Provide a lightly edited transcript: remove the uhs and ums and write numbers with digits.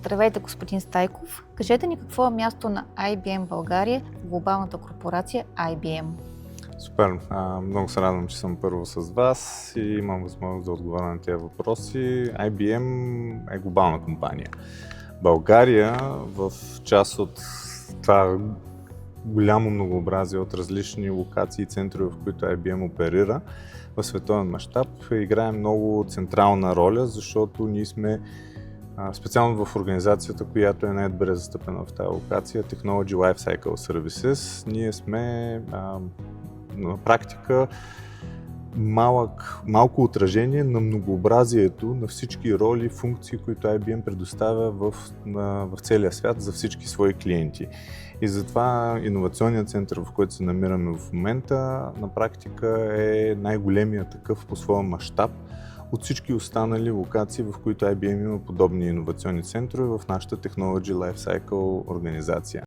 Здравейте, господин Стайков. Кажете ни какво е място на IBM България в глобалната корпорация IBM? Супер! Много се радвам, че съм първо с вас и имам възможност да отговоря на тези въпроси. IBM е глобална компания. България в част от това голямо многообразие от различни локации и центрове, в които IBM оперира в световен мащаб, играе много централна роля, защото ние сме специално в организацията, която е най-добре застъпена в тази локация, Technology Lifecycle Services. Ние сме на практика малко отражение на многообразието на всички роли и функции, които IBM предоставя в целия свят за всички свои клиенти. И затова иновационният център, в който се намираме в момента, на практика е най-големият такъв по своя мащаб от всички останали локации, в които IBM има подобни иновационни центрове в нашата Technology Lifecycle организация.